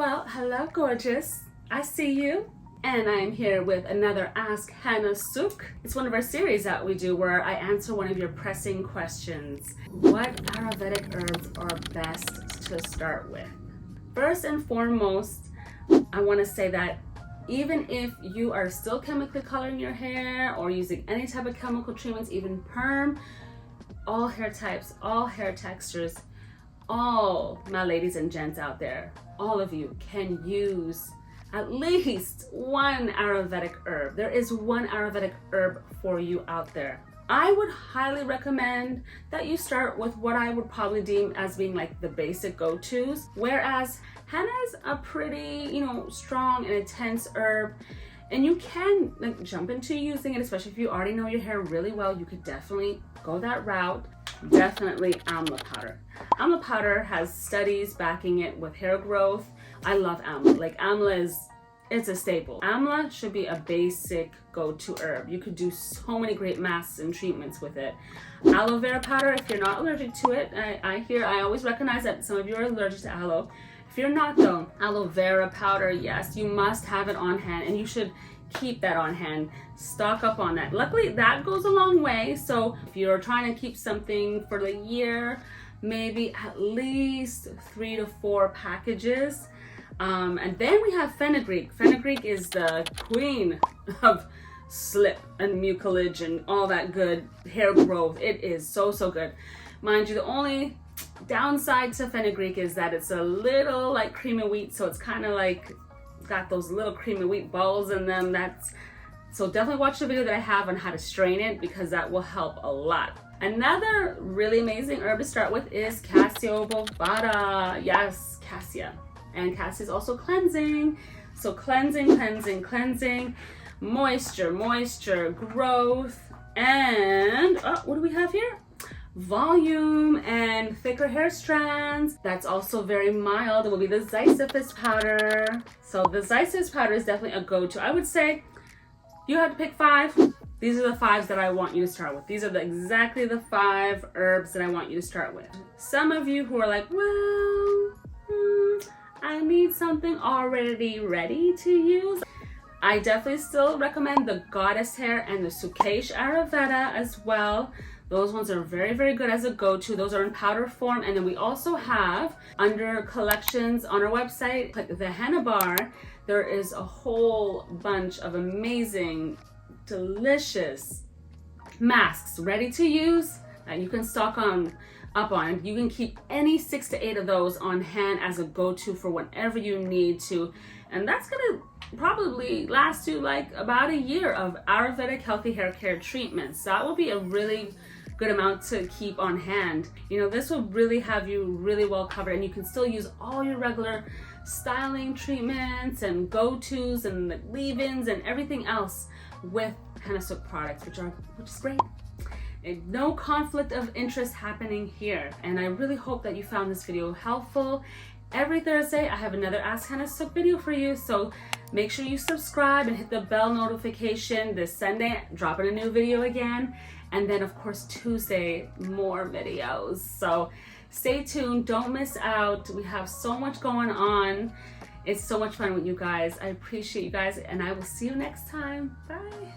Well, hello gorgeous. I see you. And I am here with another Ask Hennasooq. It's one of our series that we do where I answer one of your pressing questions. What Ayurvedic herbs are best to start with? First and foremost, I want to say that even if you are still chemically coloring your hair or using any type of chemical treatments, even perm, all hair types, all hair textures, all my ladies and gents out there, all of you can use at least one Ayurvedic herb. There is one Ayurvedic herb for you out there. I would highly recommend that you start with what I would probably deem as being like the basic go-tos, whereas henna is a pretty, strong and intense herb, and you can jump into using it, especially if you already know your hair really well. You could definitely go that route. Definitely amla powder. Amla powder has studies backing it with hair growth. I love amla. Like amla it's a staple. Amla should be a basic go-to herb. You could do so many great masks and treatments with it. Aloe vera powder, if you're not allergic to it, I always recognize that some of you are allergic to aloe. If you're not though, aloe vera powder, yes, you must have it on hand, and you should keep that on hand. Stock up on that. Luckily, that goes a long way. So if you're trying to keep something for the year, maybe at least 3 to 4 packages. And then we have Fenugreek. Fenugreek is the queen of slip and mucilage and all that good hair growth. It is so good. Mind you, the only downside to Fenugreek is that it's a little like creamy wheat, so it's kind of like got those little creamy wheat balls in them. So definitely watch the video that I have on how to strain it, because that will help a lot. Another really amazing herb to start with is Cassia bovata. Yes, Cassia. And Cassia is also cleansing. So cleansing, moisture, growth, and what do we have here? Volume and thicker hair strands. That's also very mild. It will be the Zissus powder. So the Zissus powder is definitely a go-to. I would say you have to pick 5. These are the 5s that I want you to start with. These are exactly the 5 herbs that I want you to start with. Some of you who are like, well, I need something already ready to use. I definitely still recommend the Goddess Hair and the Sooq Ayurveda as well. Those ones are very good as a go-to. Those are in powder form. And then we also have, under collections on our website, like the Henna bar, there is a whole bunch of amazing, delicious masks ready to use that you can stock up on. You can keep any 6 to 8 of those on hand as a go-to for whenever you need to. And that's gonna probably last you like about a year of Ayurvedic healthy hair care treatments. That will be a really good amount to keep on hand. This will really have you really well covered, and you can still use all your regular styling treatments and go-tos and the leave-ins and everything else with Hennasooq products, which is great. And no conflict of interest happening here. And I really hope that you found this video helpful. Every Thursday I have another Ask Hennasooq video for you, so make sure you subscribe and hit the bell notification. This Sunday, dropping a new video again. And then of course Tuesday, more videos. So stay tuned, don't miss out. We have so much going on. It's so much fun with you guys. I appreciate you guys, and I will see you next time. Bye.